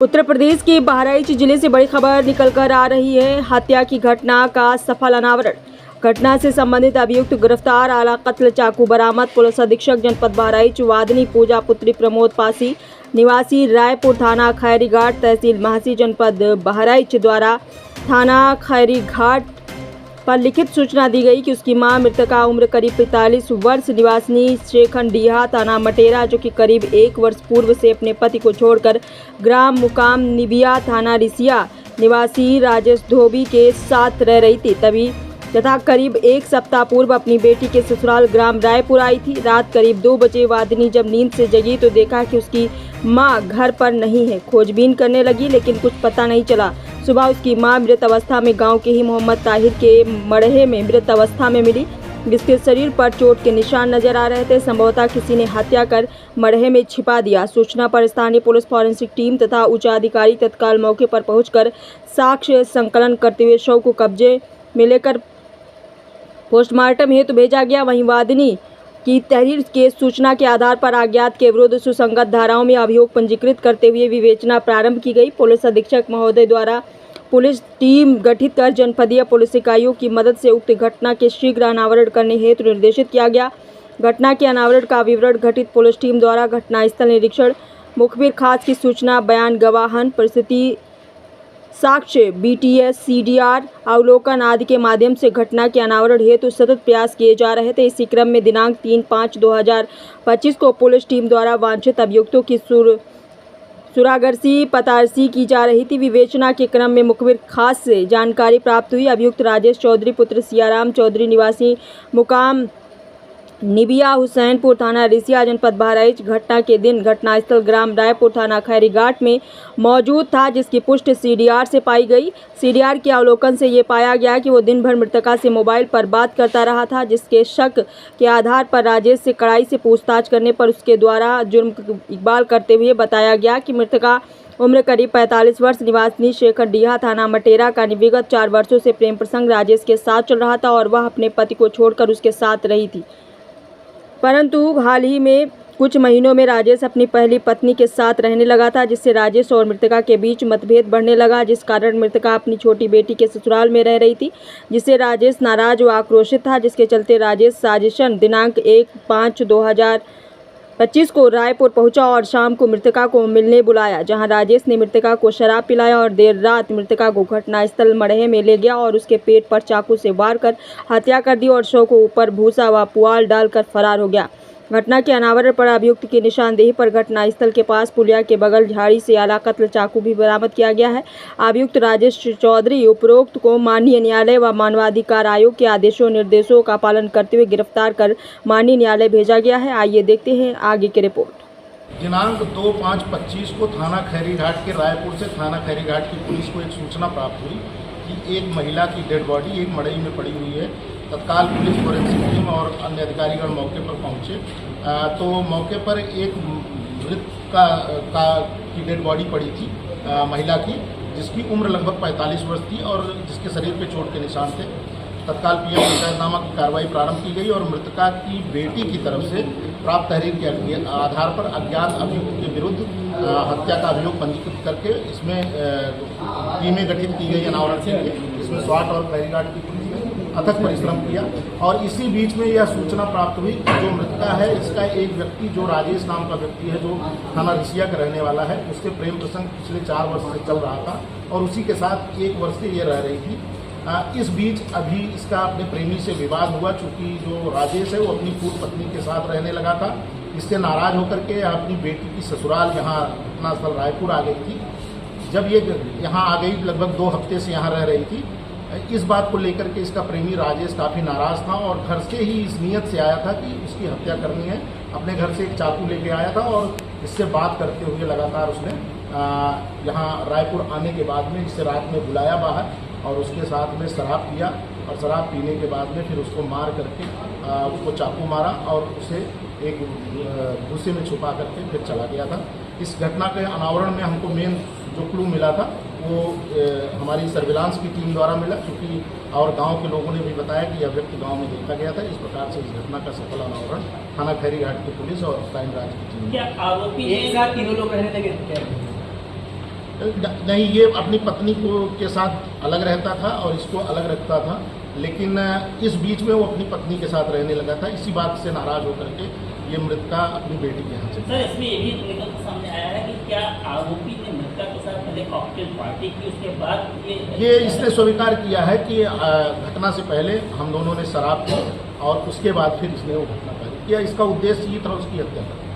उत्तर प्रदेश के बहराइच जिले से बड़ी खबर निकलकर आ रही है। हत्या की घटना का सफल अनावरण। घटना से संबंधित अभियुक्त गिरफ्तार। आला कत्ल चाकू बरामद। पुलिस अधीक्षक जनपद बहराइच वादनी पूजा पुत्री प्रमोद पासी निवासी रायपुर थाना खैरीघाट तहसील महासी जनपद बहराइच द्वारा थाना खैरीघाट पर लिखित सूचना दी गई कि उसकी मां मृतका उम्र करीब 45 वर्ष निवासिनी शेखंडीहा थाना मटेरा, जो कि करीब 1 वर्ष पूर्व से अपने पति को छोड़कर ग्राम मुकाम निबिया थाना रिसिया निवासी राजेश धोबी के साथ रह रही थी तथा करीब 1 सप्ताह पूर्व अपनी बेटी के ससुराल ग्राम रायपुर आई थी। रात करीब 2 बजे वादिनी जब नींद से जगी तो देखा कि उसकी मां घर पर नहीं है। खोजबीन करने लगी लेकिन कुछ पता नहीं चला। सुबह उसकी मां मृत अवस्था में गांव के ही मोहम्मद ताहिर के मड़हे में मृत अवस्था में मिली, जिसके शरीर पर चोट के निशान नजर आ रहे थे। संभवतः किसी ने हत्या कर मड़हे में छिपा दिया। सूचना पर स्थानीय पुलिस फॉरेंसिक टीम तथा उच्चाधिकारी तत्काल मौके पर पहुंचकर साक्ष्य संकलन करते हुए शव को कब्जे में लेकर पोस्टमार्टम हेतु भेजा गया। वहीं वादिनी की तहरीर के सूचना के आधार पर अज्ञात के विरुद्ध सुसंगत धाराओं में अभियोग पंजीकृत करते हुए विवेचना प्रारंभ की गई। पुलिस अधीक्षक महोदय द्वारा पुलिस टीम गठित कर जनपदीय पुलिस इकाइयों की मदद से उक्त घटना के शीघ्र अनावरण करने हेतु निर्देशित किया गया। घटना के अनावरण का विवरण गठित पुलिस टीम द्वारा घटनास्थल निरीक्षण, मुखबिर खास की सूचना, बयान गवाहन, परिस्थिति साक्ष्य, बीटीएस, सीडीआर अवलोकन आदि के माध्यम से घटना के अनावरण हेतु सतत प्रयास किए जा रहे थे। इसी क्रम में दिनांक 3/5/2025 को पुलिस टीम द्वारा वांछित अभियुक्तों की सुरागरसी पतारसी की जा रही थी। विवेचना के क्रम में मुखबिर खास से जानकारी प्राप्त हुई। अभियुक्त राजेश चौधरी पुत्र सियाराम चौधरी निवासी मुकाम निबिया हुसैनपुर थाना रिसिया जनपद बहराइच घटना के दिन घटनास्थल ग्राम रायपुर थाना खैरीघाट में मौजूद था, जिसकी पुष्टि सीडीआर से पाई गई। सीडीआर के अवलोकन से ये पाया गया कि वो दिन भर मृतका से मोबाइल पर बात करता रहा था, जिसके शक के आधार पर राजेश से कड़ाई से पूछताछ करने पर उसके द्वारा जुर्म इकबाल करते हुए बताया गया कि मृतका उम्र करीब 45 वर्ष निवासिनी शेखंडीहा थाना मटेरा का विगत 4 वर्षों से प्रेम प्रसंग राजेश के साथ चल रहा था और वह अपने पति को छोड़कर उसके साथ रही थी। परंतु हाल ही में कुछ महीनों में राजेश अपनी पहली पत्नी के साथ रहने लगा था, जिससे राजेश और मृतका के बीच मतभेद बढ़ने लगा, जिस कारण मृतका अपनी छोटी बेटी के ससुराल में रह रही थी, जिससे राजेश नाराज व आक्रोशित था, जिसके चलते राजेश साजिशन दिनांक 1/5/2025 को रायपुर पहुंचा और शाम को मृतका को मिलने बुलाया, जहां राजेश ने मृतका को शराब पिलाया और देर रात मृतका को घटनास्थल मड़हे में ले गया और उसके पेट पर चाकू से वार कर हत्या कर दी और शव को ऊपर भूसा व पुआल डालकर फरार हो गया। घटना के अनावरण पर अभियुक्त की निशानदेही पर घटनास्थल के पास पुलिया के बगल झाड़ी से आला कत्ल चाकू भी बरामद किया गया है। अभियुक्त राजेश चौधरी उपरोक्त को माननीय न्यायालय व मानवाधिकार आयोग के आदेशों निर्देशों का पालन करते हुए गिरफ्तार कर माननीय न्यायालय भेजा गया है। आइए देखते हैं आगे की रिपोर्ट। दिनांक 2/5/25 को थाना खैरीघाट के रायपुर से थाना खैरीघाट की पुलिस को एक सूचना प्राप्त हुई कि एक महिला की डेड बॉडी एक मड़ई में पड़ी हुई है। तत्काल पुलिस फोरेंसिक टीम और अन्य अधिकारीगण मौके पर पहुंचे तो मौके पर एक मृत की डेड बॉडी पड़ी थी महिला की, जिसकी उम्र लगभग 45 वर्ष थी और जिसके शरीर पे चोट के निशान थे। तत्काल पीएम पंचायतनामा की कार्रवाई प्रारंभ की गई और मृतका की बेटी की तरफ से प्राप्त तहरीर के आधार पर अज्ञात अभियुक्त के विरुद्ध हत्या का अभियोग पंजीकृत करके इसमें टीमें गठित की गई अनावरण के लिए। इसमें स्वाट और खैरीघाट की पुलिस ने अथक परिश्रम किया और इसी बीच में यह सूचना प्राप्त हुई कि जो मृतका है इसका एक व्यक्ति जो राजेश नाम का व्यक्ति है, जो थाना रिसिया का रहने वाला है, उससे प्रेम प्रसंग पिछले 4 वर्ष से चल रहा था और उसी के साथ 1 वर्ष से ये रह रही थी। इस बीच अभी इसका अपने प्रेमी से विवाद हुआ, चूँकि जो राजेश है वो अपनी पूर्व पत्नी के साथ रहने लगा था। इससे नाराज होकर के अपनी बेटी की ससुराल यहाँ अपना स्थल रायपुर आ गई थी। जब ये यहाँ आ गई लगभग 2 हफ्ते से यहाँ रह रही थी। इस बात को लेकर के इसका प्रेमी राजेश काफ़ी नाराज था और घर से ही इस नियत से आया था कि उसकी हत्या करनी है। अपने घर से एक चाकू लेके आया था और इससे बात करते हुए लगातार उसने यहाँ रायपुर आने के बाद में इसे रात में बुलाया बाहर और उसके साथ में शराब पिया और शराब पीने के बाद में फिर उसको मार करके उसको चाकू मारा और उसे एक भूसे में छुपा करके फिर चला गया था। इस घटना के अनावरण में हमको मेन जो क्लू मिला था वो हमारी सर्विलांस की टीम द्वारा मिला, क्योंकि और गांव के लोगों ने भी बताया कि यह व्यक्ति गांव में देखा गया था। इस प्रकार से इस घटना का सफल अनावरण थाना खैरीघाट की पुलिस और क्राइम ब्रांच की टीम। क्या आरोपी एक साथ तीनों लोग रहने लगे? नहीं, ये अपनी पत्नी को के साथ अलग रहता था और इसको अलग रखता था, लेकिन इस बीच में वो अपनी पत्नी के साथ रहने लगा था। इसी बात से नाराज होकर के ये मृतका अपनी बेटी के यहाँ से। सर, इसमें ये भी निकल कर सामने आया है कि क्या आरोपी ने मृतका के साथ पहले कॉकटेल पार्टी की, उसके बाद ये इसने स्वीकार किया है कि घटना से पहले हम दोनों ने शराब पी और उसके बाद फिर इसने वो घटना किया। इसका उद्देश्य ये था उसकी हत्या करना।